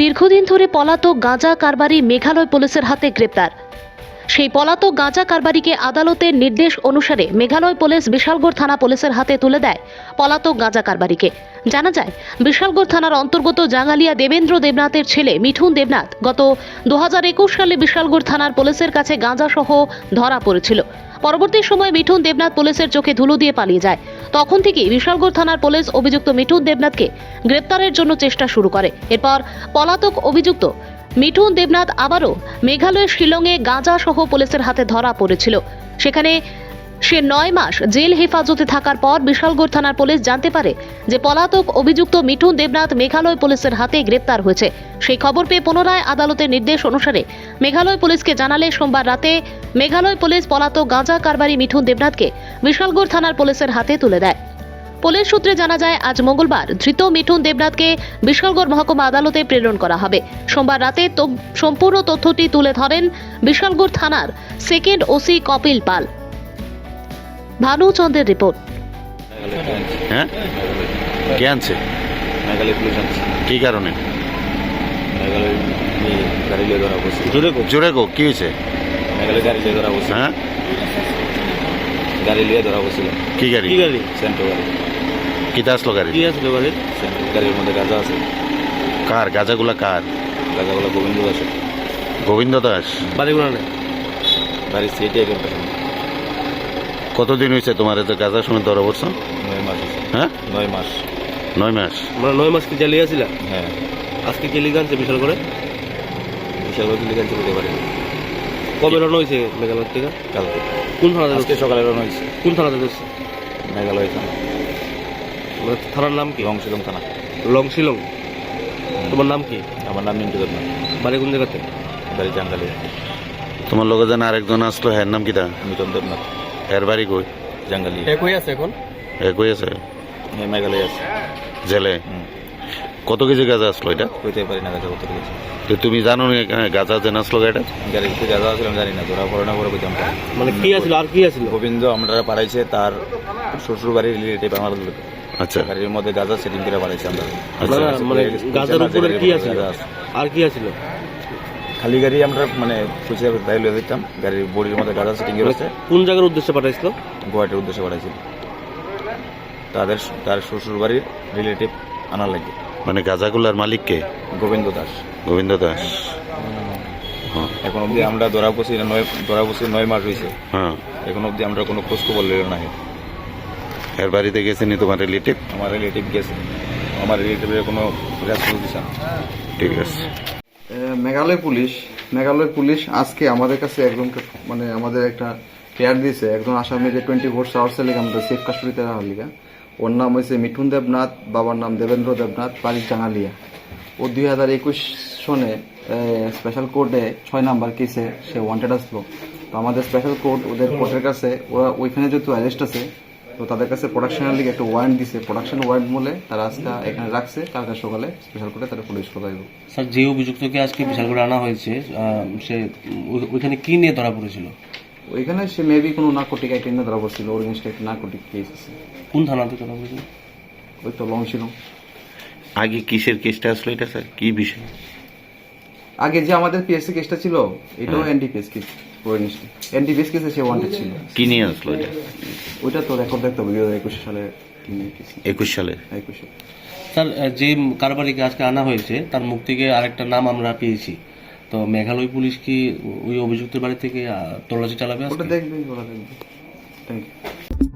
দীর্ঘদিন ধরে পলাতক গাঁজা কারবারি মেঘালয় পুলিশের হাতে গ্রেপ্তার। সেই পলাতক গাঁজা কারবারিকে আদালতের নির্দেশ অনুসারে মেঘালয় পুলিশ বিশালগড় থানা পুলিশের হাতে তুলে দেয় পলাতক গাঁজা কারবারিকে। জানা যায়, বিশালগড় থানার অন্তর্গত জাঙ্গালিয়া দেবেন্দ্র দেবনাথের ছেলে মিঠুন দেবনাথ গত 2021 সালে বিশালগড় থানার পুলিশের কাছে গাঁজা সহ ধরা পড়েছিল। পরবর্তী সময় মিঠুন দেবনাথ পুলিশের চোখে ধুলো দিয়ে পালিয়ে যায়। তখন থেকেই বিশালগড় থানার পুলিশ অভিযুক্ত মিঠুন দেবনাথকে গ্রেপ্তারের জন্য চেষ্টা শুরু করে। এরপর পলাতক অভিযুক্ত মিঠুন দেবনাথ আবারও মেঘালয়ের শিলংয়ে গাঁজা সহ পুলিশের হাতে ধরা পড়েছিল। সেখানে সে 9 মাস জেল হেফাজতে থাকার পর বিশালগড় থানার পুলিশ জানতে পারে যে পলাতক অভিযুক্ত মিঠুন দেবনাথ মেঘালয় পুলিশের হাতে গ্রেপ্তার হয়েছে। সেই খবর পেয়ে পুনরায় আদালতের নির্দেশ অনুসারে মেঘালয় পুলিশকে জানালে সোমবার রাতে মেঘালয় পুলিশ পলাতক গাঁজা কারবারি মিঠুন দেবনাথকে বিশালগড় থানার পুলিশের হাতে তুলে দেয়। পুলিশ সূত্রে জানা যায়, আজ মঙ্গলবার ধৃত মিঠুন দেবনাথকে বিশালগড় মহকুমা আদালতে প্রেরণ করা হবে। সোমবার রাতে সম্পূর্ণ তথ্যটি তুলে ধরেন বিশালগড় থানার সেকেন্ড ওসি কপিল পাল। ভানুচন্দ্রের রিপোর্ট। হ্যাঁ, কে আনছে? মেঘালয় পুলিশ আনছে। কি কারণে? মেঘালয় গাড়ি লিয়ে ধরা বসে। জোরে গো, কি হয়েছে? মেঘালয় গাড়ি লিয়ে ধরা বসে। হ্যাঁ, গাড়ি লিয়ে ধরা বসছিল। কি গাড়ি? সেন্টো গাড়ি। কিতা আসলো গাড়ি? সেন্টো গাড়ির মধ্যে গাঁজা আছে। কার গাঁজাগুলা? কার গাঁজাগুলো গোবিন্দ দাসের। গোবিন্দ দাস বাড়িগুলো নেই, বাড়ির সিটি একজন পেছনে। কতদিন হয়েছে তোমার এতে গাঁজার সময় ধরা পড়ছো? 9 মাস হয়েছে। হ্যাঁ, 9 মাস। 9 মাস। মানে 9 মাস কি জ্বালিয়ে ছিল? হ্যাঁ, আজকে কি লিগে আনছে বিশাল করে? বিশাল করে লিখে আনতে বলতে পারি। কবে রওনা হয়েছে মেঘালয় থেকে? কালকে। কোন থানাতে? আজকে সকালে রওনা হয়েছে। কোন থানাতে ধরছে? মেঘালয় থানা, মানে থানার নাম কি? লংশিলং থানা। লং শিলং। তোমার নাম কি? আমার নাম মিন্টু দেবনাথ। বাড়ি কোন জায়গাতে? বাড়ি জাঙ্গালিয়া। তোমার লগে যেন আরেকজন আসলো, হ্যার নাম কিতা? মিটন দেবনাথ। এর বাড়ি কই? জাঙ্গালিয়া। কই আছে এখন? কই আছে? হ্যাঁ, মেঘালয় আছে। জেলে। কত কেজি গাঁজা আসলো এটা? কইতে পারি না, গাঁজা কত গেছে। তো তুমি জানো না গাঁজা যেন আসলো এটা? গাড়িতে গাঁজা আছিল আমি জানি না, ধরা পড়ে না পরে কইতাম। মানে কি আছিল আর কি আছিল? গোবিন্দ আমরা পাঠাইছে তার শ্বশুর বাড়ির রিলেটিভ আমার লোক। আচ্ছা, গাড়ির মধ্যে গাঁজা সেটিং করে পাঠাইছে আমরা। আচ্ছা। মানে গাজার উপরে কি আছিল আর কি আছিল? খালি গাড়ি আমরা মানে খুঁজে বাইরে লয়ে দিতাম, গাড়ির বডির মধ্যে গাঁজা সেটিং করে আছে। কোন জায়গার উদ্দেশ্যে পাঠাইছিল? গুয়াহাটির উদ্দেশ্যে পাঠাইছিল। তার শ্বশুর বাড়ির রিলেটিভ আনার লাগে। মানে গাঁজাগুলার মালিক কে? গোবিন্দ দাস। গোবিন্দ দাস। হ্যাঁ, এখন অব্দি আমরা ধরা বসি 9 মাস হয়েছে। হ্যাঁ। এখন অব্দি আমরা কোনো খোঁজ খবর লইল না। এর বাড়িতে গেছেনি তোমার রিলেটিভ? আমার রিলেটিভ গেছে, আমার রিলেটিভের কোনো রেসপন্স দিচ্ছে না। ঠিক আছে। মেঘালয় পুলিশ আজকে আমাদের কাছে একজনকে মানে আমাদের একটা ফেয়ার দিয়েছে, একজন আসামিকে 24 আওয়ার্সের লিগে আমাদের সেফ কাস্টডিতে রাখার লিগে। ওর নাম হয়েছে মিঠুন দেবনাথ, বাবার নাম দেবেন্দ্র দেবনাথ, বাড়ি জাঙ্গালিয়া। ও 2021 সনে স্পেশাল কোর্টে 6 নাম্বার কেসে সে ওয়ান্টেড আসলো। তো আমাদের স্পেশাল কোর্ট ওদের কোর্টের কাছে ওরা ওইখানে যেহেতু অ্যারেস্ট আছে, তো তাদের কাছে প্রোডাকশনের লিগে একটা ওয়ারেন্ট দিছে। প্রোডাকশন ওয়ারেন্ট বলে তারা আজকে এখানে রাখছে, কালকে সকালে স্পেশাল কোর্টে তারা পুলিশ করবে। স্যার, যে অভিযুক্তকে আজকে বিশাল করে আনা হয়েছে, সে ওইখানে কি নিয়ে ধরা পড়েছিল? ওইখানে সে মেবি কোনো নার্কোটিক আইটেম নিয়ে ধরা পড়ছিল। ওর এগেইনস্টে একটা নার্কোটিক কেস আছে। কোন থানাতে ধরা পড়েছিল? ওই তো লং ছিল। আগে কিসের কেসটা আসলো এটা স্যার? কি বিষয়? আগে যে আমাদের পিএসসি কেসটা ছিল, এটাও এনডিপিএস কেস। ওর এগেইনস্টে এনডিপিএস কেসে সে ওয়ান্টেড ছিল। কি নিয়ে আসলো এটা? ওইটা তো রেকর্ড দেখতে হবে 2021 সালে। 21 সালে। 21 স্যার, যে কারবারিকে আজকে আনা হয়েছে তার মুখ থেকে আরেকটা নাম আমরা পেয়েছি। তো মেঘালয় পুলিশ কি ওই অভিযুক্তের বাড়ি থেকে তল্লাশি চালাবে? ওটা দেখবে, ওরা দেখবে। Thank you.